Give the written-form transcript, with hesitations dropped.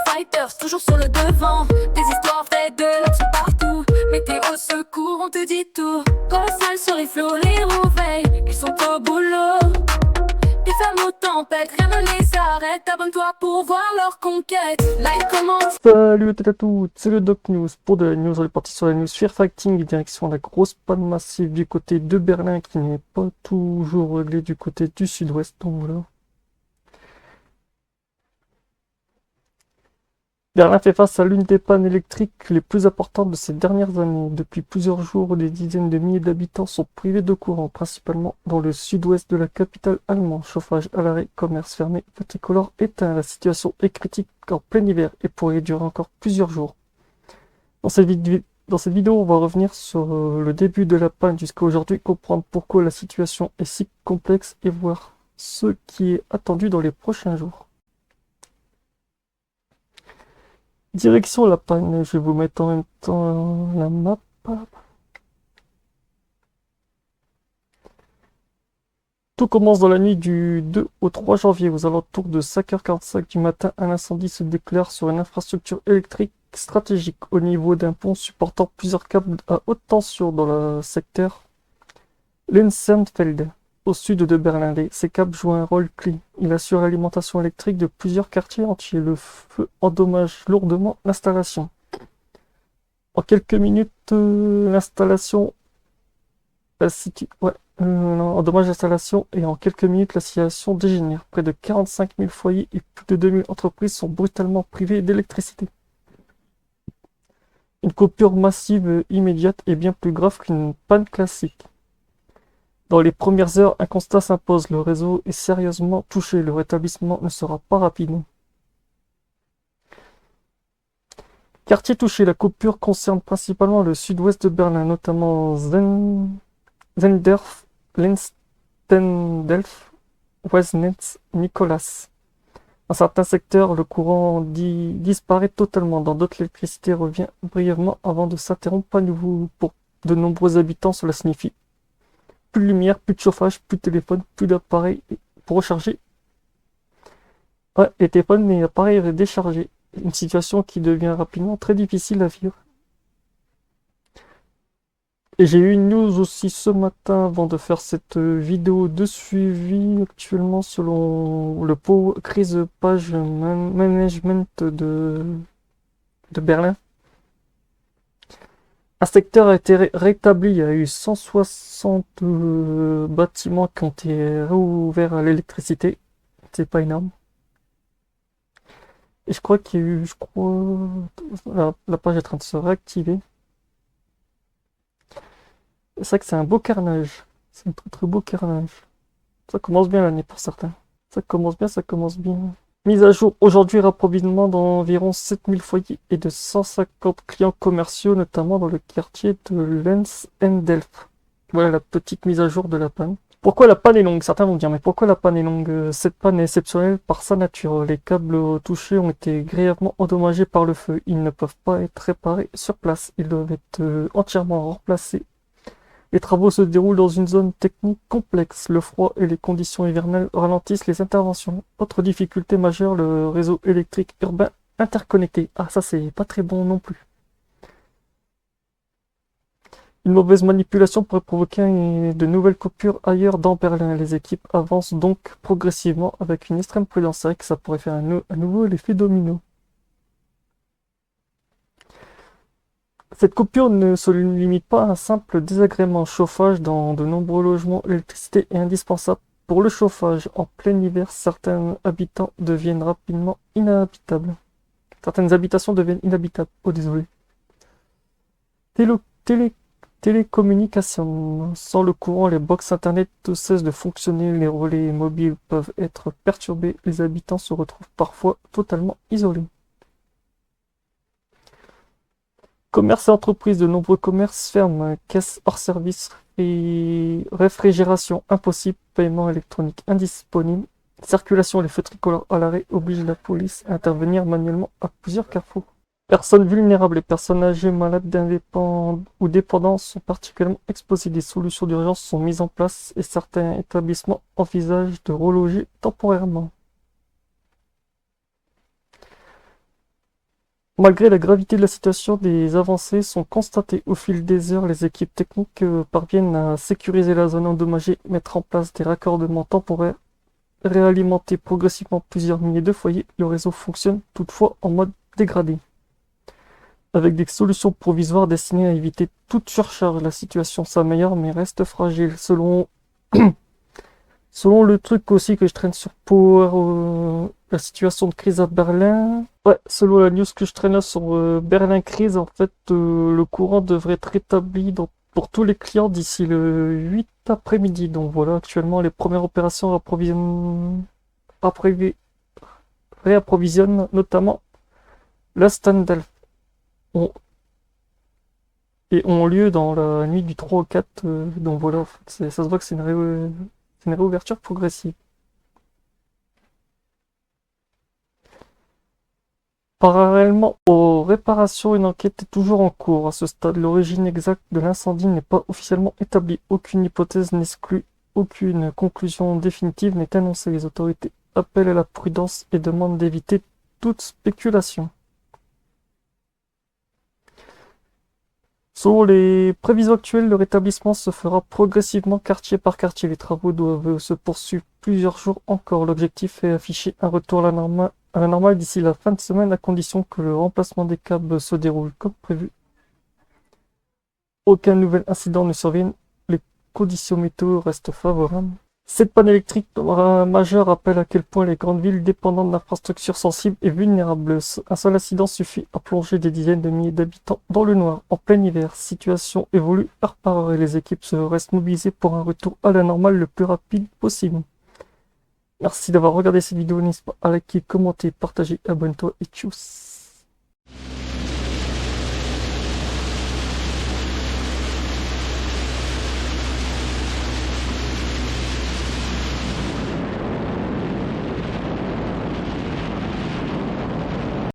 fighters, toujours sur le devant. Des histoires vraies de l'action partout. Météo secours, on te dit tout. Quand la salle se reflot, les réveille, ils sont au boulot. Des fermes aux tempêtes, rien ne les arrête. Abonne-toi pour voir leur conquête. Like, comment. Salut à toutes, c'est le Doc News. Pour de la news, on est parti sur la news Fear Fighting, direction la grosse panne massive du côté de Berlin qui n'est pas toujours réglée du côté du sud-ouest. Donc voilà. Berlin fait face à l'une des pannes électriques les plus importantes de ces dernières années. Depuis plusieurs jours, des dizaines de milliers d'habitants sont privés de courant, principalement dans le sud-ouest de la capitale allemande. Chauffage à l'arrêt, commerce fermé, tricolore éteint. La situation est critique en plein hiver et pourrait durer encore plusieurs jours. Dans cette vidéo, on va revenir sur le début de la panne jusqu'à aujourd'hui, comprendre pourquoi la situation est si complexe et voir ce qui est attendu dans les prochains jours. Direction la panne, je vais vous mettre en même temps la map. Tout commence dans la nuit du 2 au 3 janvier. Aux alentours de 5h45 du matin, un incendie se déclare sur une infrastructure électrique stratégique au niveau d'un pont supportant plusieurs câbles à haute tension dans le secteur Lenzernfelde, au sud de Berlin. Ces câbles jouent un rôle clé. Il assure l'alimentation électrique de plusieurs quartiers entiers. Le feu endommage lourdement l'installation. En quelques minutes, l'installation endommage l'installation et en quelques minutes, la situation dégénère. Près de 45 000 foyers et plus de 2000 entreprises sont brutalement privées d'électricité. Une coupure massive immédiate est bien plus grave qu'une panne classique. Dans les premières heures, un constat s'impose. Le réseau est sérieusement touché. Le rétablissement ne sera pas rapide. Quartier touché. La coupure concerne principalement le sud-ouest de Berlin, notamment Zendorf, Lenstendelf, Wesnetz, Nicolas. Dans certains secteurs, le courant disparaît totalement. Dans d'autres, l'électricité revient brièvement avant de s'interrompre à nouveau. Pour de nombreux habitants, cela signifie plus de lumière, plus de chauffage, plus de téléphone, plus d'appareils pour recharger. Ouais, les téléphones, mais appareils déchargés. Une situation qui devient rapidement très difficile à vivre. Et j'ai eu une news aussi ce matin avant de faire cette vidéo de suivi. Actuellement, selon le Crise Page Management de Berlin, un secteur a été rétabli. Il y a eu 160 bâtiments qui ont été réouverts à l'électricité. C'est pas énorme. Et je crois qu'il y a eu, la page est en train de se réactiver. C'est vrai que c'est un beau carnage. C'est un très très beau carnage. Ça commence bien l'année pour certains. Ça commence bien, ça commence bien. Mise à jour aujourd'hui, rapprovisionnement d'environ 7000 foyers et de 150 clients commerciaux, notamment dans le quartier de Lenzerndelf. Voilà la petite mise à jour de la panne. Pourquoi la panne est longue? Certains vont dire, mais pourquoi la panne est longue? Cette panne est exceptionnelle par sa nature. Les câbles touchés ont été grièvement endommagés par le feu. Ils ne peuvent pas être réparés sur place. Ils doivent être entièrement remplacés. Les travaux se déroulent dans une zone technique complexe. Le froid et les conditions hivernales ralentissent les interventions. Autre difficulté majeure, le réseau électrique urbain interconnecté. Ah, ça c'est pas très bon non plus. Une mauvaise manipulation pourrait provoquer de nouvelles coupures ailleurs dans Berlin. Les équipes avancent donc progressivement avec une extrême prudence. C'est vrai que ça pourrait faire à nouveau l'effet domino. Cette coupure ne se limite pas à un simple désagrément. Chauffage dans de nombreux logements, l'électricité est indispensable pour le chauffage. En plein hiver, certains habitants deviennent rapidement inhabitables. Certaines habitations deviennent inhabitables. Oh, désolé. Télécommunications. Sans le courant, les box internet cessent de fonctionner. Les relais mobiles peuvent être perturbés. Les habitants se retrouvent parfois totalement isolés. Commerce et entreprises, de nombreux commerces ferment, caisses hors service et réfrigération impossible, paiement électronique indisponible, circulation, les feux tricolores à l'arrêt obligent la police à intervenir manuellement à plusieurs carrefours. Personnes vulnérables, les personnes âgées, malades, indépendantes ou dépendantes sont particulièrement exposées. Des solutions d'urgence sont mises en place et certains établissements envisagent de reloger temporairement. Malgré la gravité de la situation, des avancées sont constatées au fil des heures. Les équipes techniques parviennent à sécuriser la zone endommagée, mettre en place des raccordements temporaires, réalimenter progressivement plusieurs milliers de foyers. Le réseau fonctionne toutefois en mode dégradé, avec des solutions provisoires destinées à éviter toute surcharge. La situation s'améliore mais reste fragile. Selon le truc aussi que je traîne sur Power, la situation de crise à Berlin. Ouais, selon la news que je traîne là sur Berlin crise, en fait, le courant devrait être rétabli pour tous les clients d'ici le 8 après-midi. Donc voilà, actuellement, les premières opérations réapprovisionnent notamment la Standelf et ont lieu dans la nuit du 3 au 4. Donc voilà, en fait, ça se voit que c'est une réouverture progressive. Parallèlement aux réparations, une enquête est toujours en cours. À ce stade, l'origine exacte de l'incendie n'est pas officiellement établie. Aucune hypothèse n'exclut, aucune conclusion définitive n'est annoncée. Les autorités appellent à la prudence et demandent d'éviter toute spéculation. Selon les prévisions actuelles, le rétablissement se fera progressivement quartier par quartier. Les travaux doivent se poursuivre plusieurs jours encore. L'objectif est afficher un retour à la normale d'ici la fin de semaine, à condition que le remplacement des câbles se déroule comme prévu. Aucun nouvel incident ne survienne. Les conditions météo restent favorables. Cette panne électrique majeure rappelle à quel point les grandes villes dépendantes d'infrastructures sensibles et vulnérables. Un seul incident suffit à plonger des dizaines de milliers d'habitants dans le noir en plein hiver. Situation évolue heure par heure et les équipes restent mobilisées pour un retour à la normale le plus rapide possible. Merci d'avoir regardé cette vidéo, n'hésite pas à liker, commenter, partager, abonne-toi et tchuss.